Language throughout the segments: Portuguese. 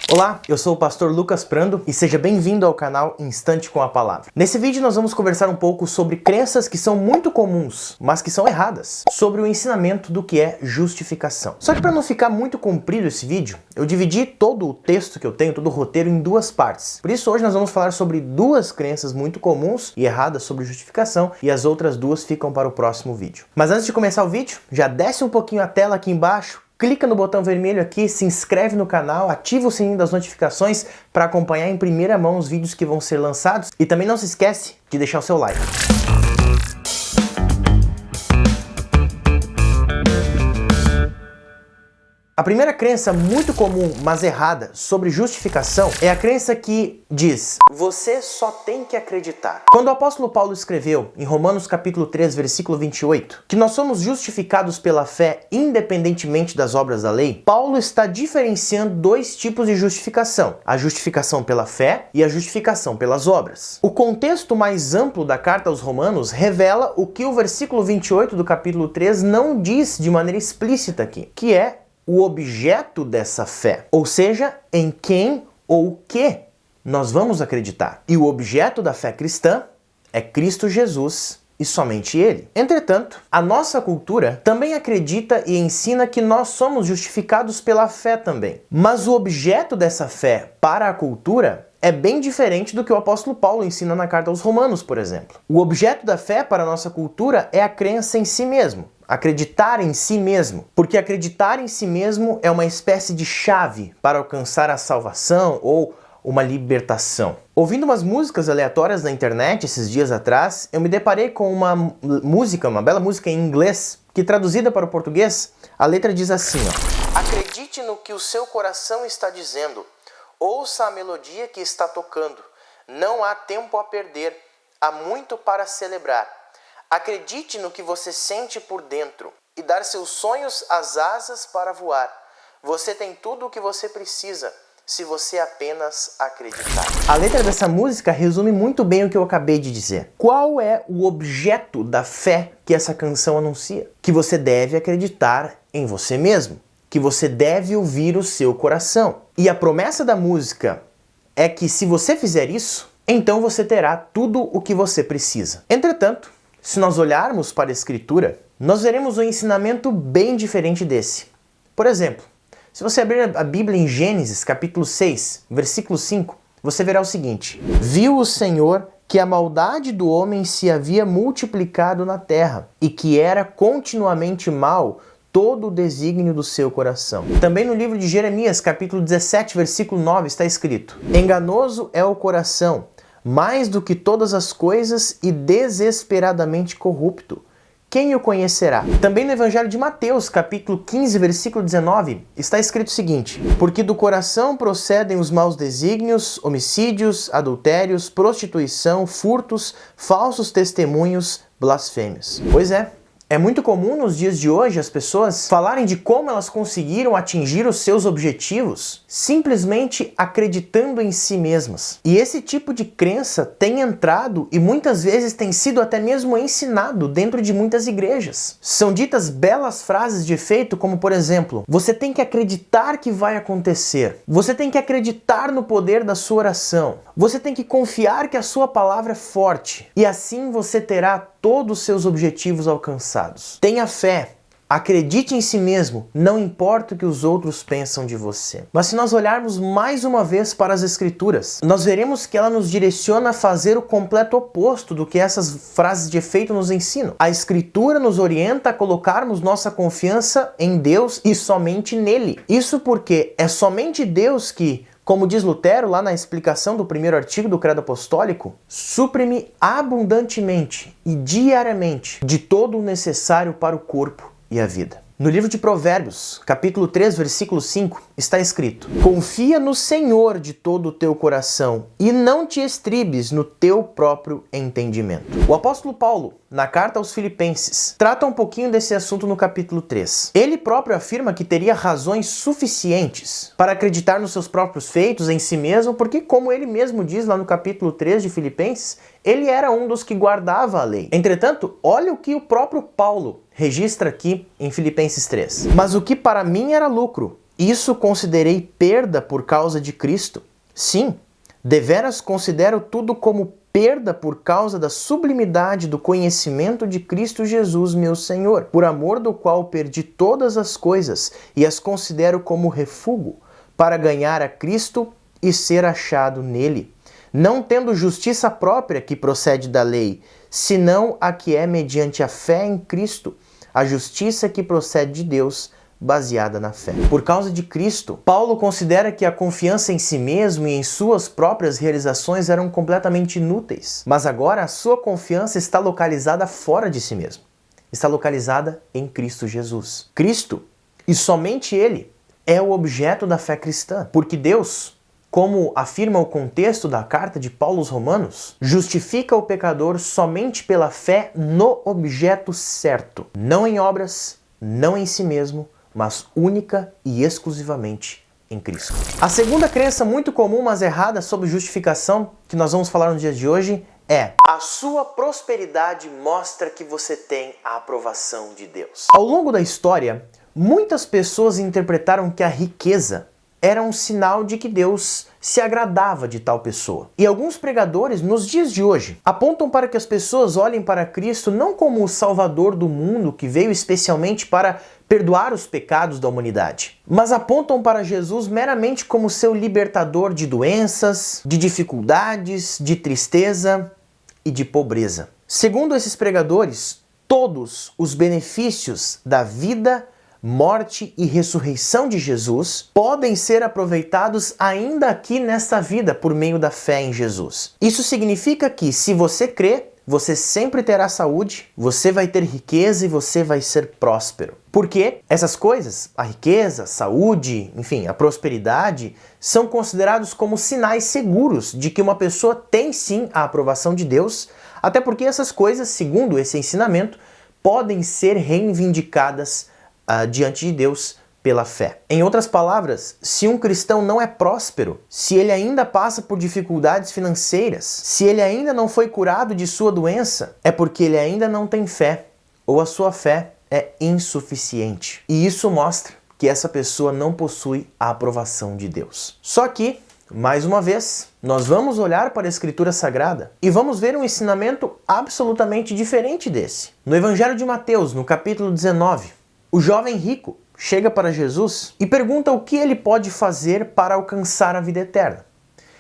Olá, eu sou o pastor Lucas Prando e seja bem-vindo ao canal Instante com a Palavra. Nesse vídeo nós vamos conversar um pouco sobre crenças que são muito comuns, mas que são erradas, sobre o ensinamento do que é justificação. Só que para não ficar muito comprido esse vídeo, eu dividi todo o texto que eu tenho, todo o roteiro em duas partes. Por isso hoje nós vamos falar sobre duas crenças muito comuns e erradas sobre justificação e as outras duas ficam para o próximo vídeo. Mas antes de começar o vídeo, já desce um pouquinho a tela aqui embaixo, clica no botão vermelho aqui, se inscreve no canal, ativa o sininho das notificações para acompanhar em primeira mão os vídeos que vão ser lançados e também não se esquece de deixar o seu like. A primeira crença muito comum, mas errada, sobre justificação é a crença que diz: você só tem que acreditar. Quando o apóstolo Paulo escreveu, em Romanos capítulo 3, versículo 28, que nós somos justificados pela fé independentemente das obras da lei, Paulo está diferenciando dois tipos de justificação: a justificação pela fé e a justificação pelas obras. O contexto mais amplo da carta aos Romanos revela o que o versículo 28 do capítulo 3 não diz de maneira explícita aqui, que é o objeto dessa fé, ou seja, em quem ou o que nós vamos acreditar. E o objeto da fé cristã é Cristo Jesus e somente Ele. Entretanto, a nossa cultura também acredita e ensina que nós somos justificados pela fé também. Mas o objeto dessa fé para a cultura é bem diferente do que o apóstolo Paulo ensina na carta aos Romanos, por exemplo. O objeto da fé para a nossa cultura é a crença em si mesmo. Acreditar em si mesmo, porque acreditar em si mesmo é uma espécie de chave para alcançar a salvação ou uma libertação. Ouvindo umas músicas aleatórias na internet esses dias atrás, eu me deparei com uma bela música em inglês, que traduzida para o português, a letra diz assim, ó: acredite no que o seu coração está dizendo, ouça a melodia que está tocando, não há tempo a perder, há muito para celebrar. Acredite no que você sente por dentro e dar seus sonhos as asas para voar. Você tem tudo o que você precisa, se você apenas acreditar. A letra dessa música resume muito bem o que eu acabei de dizer. Qual é o objeto da fé que essa canção anuncia? Que você deve acreditar em você mesmo, que você deve ouvir o seu coração. E a promessa da música é que se você fizer isso, então você terá tudo o que você precisa. Entretanto, se nós olharmos para a Escritura, nós veremos um ensinamento bem diferente desse. Por exemplo, se você abrir a Bíblia em Gênesis, capítulo 6, versículo 5, você verá o seguinte: viu o Senhor que a maldade do homem se havia multiplicado na terra, e que era continuamente mal todo o desígnio do seu coração. Também no livro de Jeremias, capítulo 17, versículo 9, está escrito: enganoso é o coração, mais do que todas as coisas, e desesperadamente corrupto. Quem o conhecerá? Também no Evangelho de Mateus, capítulo 15, versículo 19, está escrito o seguinte: porque do coração procedem os maus desígnios, homicídios, adultérios, prostituição, furtos, falsos testemunhos, blasfêmias. Pois é muito comum nos dias de hoje as pessoas falarem de como elas conseguiram atingir os seus objetivos simplesmente acreditando em si mesmas. E esse tipo de crença tem entrado e muitas vezes tem sido até mesmo ensinado dentro de muitas igrejas. São ditas belas frases de efeito como, por exemplo, você tem que acreditar que vai acontecer. Você tem que acreditar no poder da sua oração. Você tem que confiar que a sua palavra é forte. E assim você terá todos os seus objetivos alcançados. Tenha fé, acredite em si mesmo, não importa o que os outros pensam de você. Mas se nós olharmos mais uma vez para as Escrituras, nós veremos que ela nos direciona a fazer o completo oposto do que essas frases de efeito nos ensinam. A Escritura nos orienta a colocarmos nossa confiança em Deus e somente nele. Isso porque é somente Deus que, como diz Lutero lá na explicação do primeiro artigo do Credo Apostólico, supre-me abundantemente e diariamente de todo o necessário para o corpo e a vida. No livro de Provérbios, capítulo 3, versículo 5, está escrito: confia no Senhor de todo o teu coração e não te estribes no teu próprio entendimento. O apóstolo Paulo, na carta aos Filipenses, trata um pouquinho desse assunto no capítulo 3. Ele próprio afirma que teria razões suficientes para acreditar nos seus próprios feitos, em si mesmo, porque, como ele mesmo diz lá no capítulo 3 de Filipenses, ele era um dos que guardava a lei. Entretanto, olha o que o próprio Paulo registra aqui em Filipenses 3. Mas o que para mim era lucro, Isso considerei perda por causa de Cristo. Sim, deveras considero tudo como perda por causa da sublimidade do conhecimento de Cristo Jesus, meu Senhor, por amor do qual perdi todas as coisas e as considero como refúgio, para ganhar a Cristo e ser achado nele, não tendo justiça própria que procede da lei, senão a que é mediante a fé em Cristo, a justiça que procede de Deus, baseada na fé. Por causa de Cristo, Paulo considera que a confiança em si mesmo e em suas próprias realizações eram completamente inúteis. Mas agora a sua confiança está localizada fora de si mesmo. Está localizada em Cristo Jesus. Cristo, e somente Ele, é o objeto da fé cristã. Porque Deus, como afirma o contexto da carta de Paulo aos Romanos, justifica o pecador somente pela fé no objeto certo. Não em obras, não em si mesmo, mas única e exclusivamente em Cristo. A segunda crença muito comum, mas errada, sobre justificação, que nós vamos falar no dia de hoje, é: a sua prosperidade mostra que você tem a aprovação de Deus. Ao longo da história, muitas pessoas interpretaram que a riqueza era um sinal de que Deus se agradava de tal pessoa. E alguns pregadores, nos dias de hoje, apontam para que as pessoas olhem para Cristo não como o Salvador do mundo que veio especialmente para perdoar os pecados da humanidade, mas apontam para Jesus meramente como seu libertador de doenças, de dificuldades, de tristeza e de pobreza. Segundo esses pregadores, todos os benefícios da vida, morte e ressurreição de Jesus podem ser aproveitados ainda aqui nesta vida por meio da fé em Jesus. Isso significa que, se você crê, você sempre terá saúde, você vai ter riqueza e você vai ser próspero. Porque essas coisas, a riqueza, a saúde, enfim, a prosperidade, são considerados como sinais seguros de que uma pessoa tem sim a aprovação de Deus, até porque essas coisas, segundo esse ensinamento, podem ser reivindicadas diante de Deus pela fé. Em outras palavras, se um cristão não é próspero, se ele ainda passa por dificuldades financeiras, se ele ainda não foi curado de sua doença, é porque ele ainda não tem fé, ou a sua fé é insuficiente. E isso mostra que essa pessoa não possui a aprovação de Deus. Só que, mais uma vez, nós vamos olhar para a Escritura Sagrada e vamos ver um ensinamento absolutamente diferente desse. No Evangelho de Mateus, no capítulo 19, o jovem rico chega para Jesus e pergunta o que ele pode fazer para alcançar a vida eterna.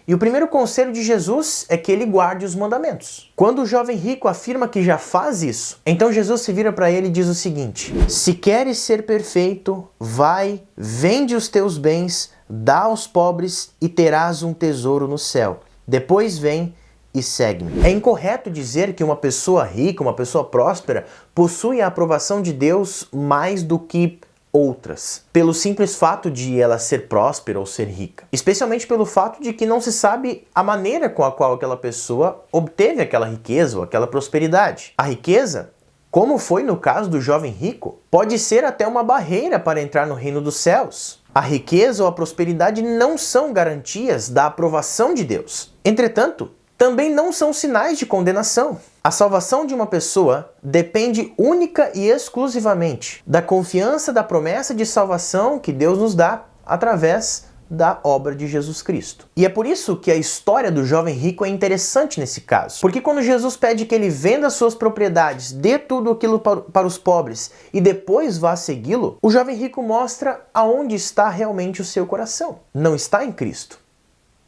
E o primeiro conselho de Jesus é que ele guarde os mandamentos. Quando o jovem rico afirma que já faz isso, então Jesus se vira para ele e diz o seguinte: se queres ser perfeito, vai, vende os teus bens, dá aos pobres e terás um tesouro no céu. Depois vem e segue-me. É incorreto dizer que uma pessoa rica, uma pessoa próspera, possui a aprovação de Deus mais do que outras, pelo simples fato de ela ser próspera ou ser rica. Especialmente pelo fato de que não se sabe a maneira com a qual aquela pessoa obteve aquela riqueza ou aquela prosperidade. A riqueza, como foi no caso do jovem rico, pode ser até uma barreira para entrar no reino dos céus. A riqueza ou a prosperidade não são garantias da aprovação de Deus. Entretanto, também não são sinais de condenação. A salvação de uma pessoa depende única e exclusivamente da confiança da promessa de salvação que Deus nos dá através da obra de Jesus Cristo. E é por isso que a história do jovem rico é interessante nesse caso. Porque quando Jesus pede que ele venda suas propriedades, dê tudo aquilo para os pobres e depois vá segui-lo, o jovem rico mostra aonde está realmente o seu coração. Não está em Cristo.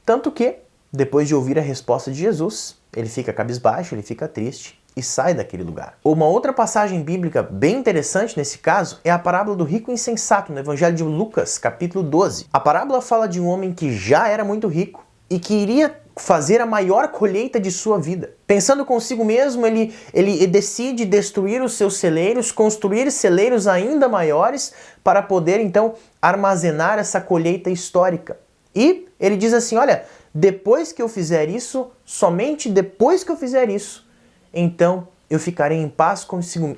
Tanto que, depois de ouvir a resposta de Jesus, ele fica cabisbaixo, ele fica triste e sai daquele lugar. Uma outra passagem bíblica bem interessante nesse caso é a parábola do rico insensato, no Evangelho de Lucas, capítulo 12. A parábola fala de um homem que já era muito rico e que iria fazer a maior colheita de sua vida. Pensando consigo mesmo, ele decide destruir os seus celeiros, construir celeiros ainda maiores para poder então armazenar essa colheita histórica. E ele diz assim: olha, depois que eu fizer isso, somente depois que eu fizer isso, então eu ficarei em paz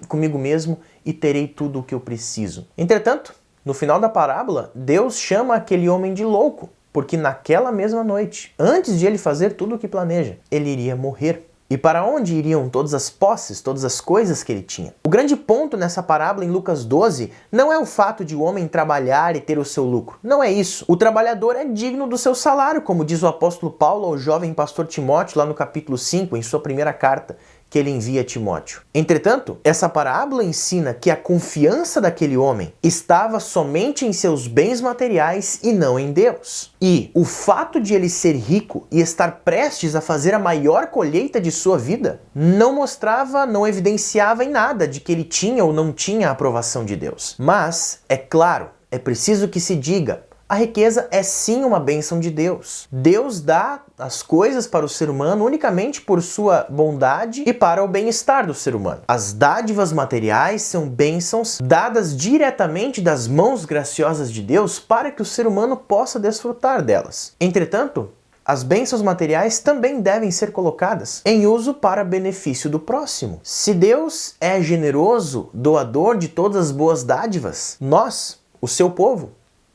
comigo mesmo e terei tudo o que eu preciso. Entretanto, no final da parábola, Deus chama aquele homem de louco, porque naquela mesma noite, antes de ele fazer tudo o que planeja, ele iria morrer. E para onde iriam todas as posses, todas as coisas que ele tinha? O grande ponto nessa parábola em Lucas 12 não é o fato de o homem trabalhar e ter o seu lucro. Não é isso. O trabalhador é digno do seu salário, como diz o apóstolo Paulo ao jovem pastor Timóteo lá no capítulo 5, em sua primeira carta que ele envia a Timóteo. Entretanto, essa parábola ensina que a confiança daquele homem estava somente em seus bens materiais e não em Deus. E o fato de ele ser rico e estar prestes a fazer a maior colheita de sua vida não mostrava, não evidenciava em nada de que ele tinha ou não tinha a aprovação de Deus. Mas, é claro, é preciso que se diga, a riqueza é sim uma bênção de Deus. Deus dá as coisas para o ser humano unicamente por sua bondade e para o bem-estar do ser humano. As dádivas materiais são bênçãos dadas diretamente das mãos graciosas de Deus para que o ser humano possa desfrutar delas. Entretanto, as bênçãos materiais também devem ser colocadas em uso para benefício do próximo. Se Deus é generoso, doador de todas as boas dádivas, nós, o seu povo,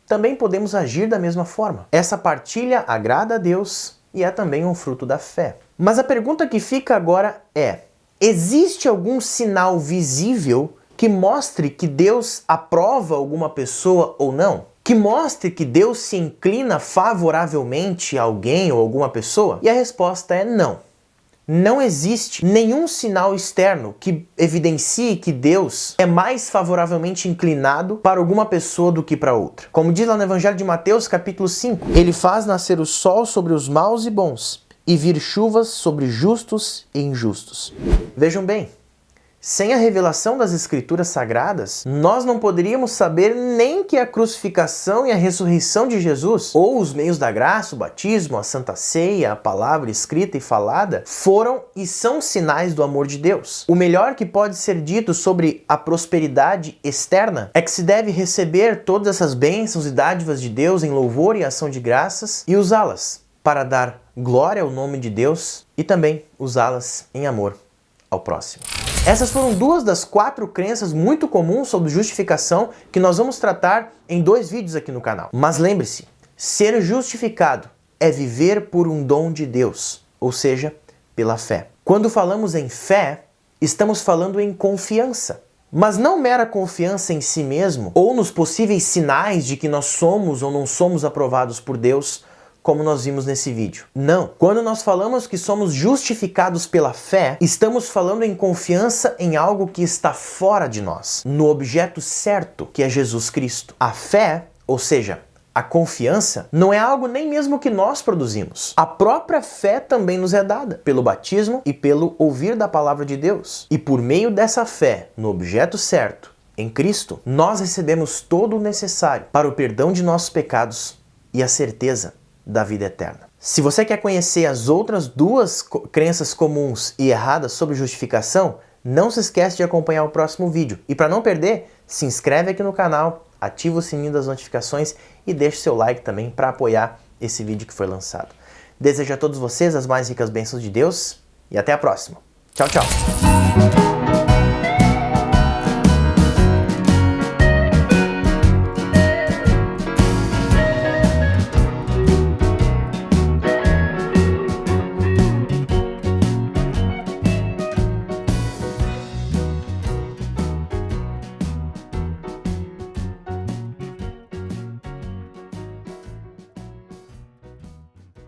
também podemos agir da mesma forma. Essa partilha agrada a Deus e é também um fruto da fé. Mas a pergunta que fica agora é: existe algum sinal visível que mostre que Deus aprova alguma pessoa ou não? Que mostre que Deus se inclina favoravelmente a alguém ou alguma pessoa? E a resposta é não. Não existe nenhum sinal externo que evidencie que Deus é mais favoravelmente inclinado para alguma pessoa do que para outra. Como diz lá no Evangelho de Mateus, capítulo 5, ele faz nascer o sol sobre os maus e bons, e vir chuvas sobre justos e injustos. Vejam bem, sem a revelação das Escrituras Sagradas, nós não poderíamos saber nem que a crucificação e a ressurreição de Jesus, ou os meios da graça, o batismo, a Santa Ceia, a palavra escrita e falada, foram e são sinais do amor de Deus. O melhor que pode ser dito sobre a prosperidade externa é que se deve receber todas essas bênçãos e dádivas de Deus em louvor e ação de graças e usá-las para dar glória ao nome de Deus e também usá-las em amor ao próximo. Essas foram duas das 4 crenças muito comuns sobre justificação que nós vamos tratar em 2 vídeos aqui no canal. Mas lembre-se, ser justificado é viver por um dom de Deus, ou seja, pela fé. Quando falamos em fé, estamos falando em confiança. Mas não mera confiança em si mesmo, ou nos possíveis sinais de que nós somos ou não somos aprovados por Deus, como nós vimos nesse vídeo. Não. Quando nós falamos que somos justificados pela fé, estamos falando em confiança em algo que está fora de nós, no objeto certo, que é Jesus Cristo. A fé, ou seja, a confiança, não é algo nem mesmo que nós produzimos. A própria fé também nos é dada pelo batismo e pelo ouvir da palavra de Deus. E por meio dessa fé, no objeto certo, em Cristo, nós recebemos todo o necessário para o perdão de nossos pecados e a certeza da vida eterna. Se você quer conhecer as outras 2 crenças comuns e erradas sobre justificação, não se esquece de acompanhar o próximo vídeo. E para não perder, se inscreve aqui no canal, ativa o sininho das notificações e deixe seu like também para apoiar esse vídeo que foi lançado. Desejo a todos vocês as mais ricas bênçãos de Deus e até a próxima. Tchau, tchau!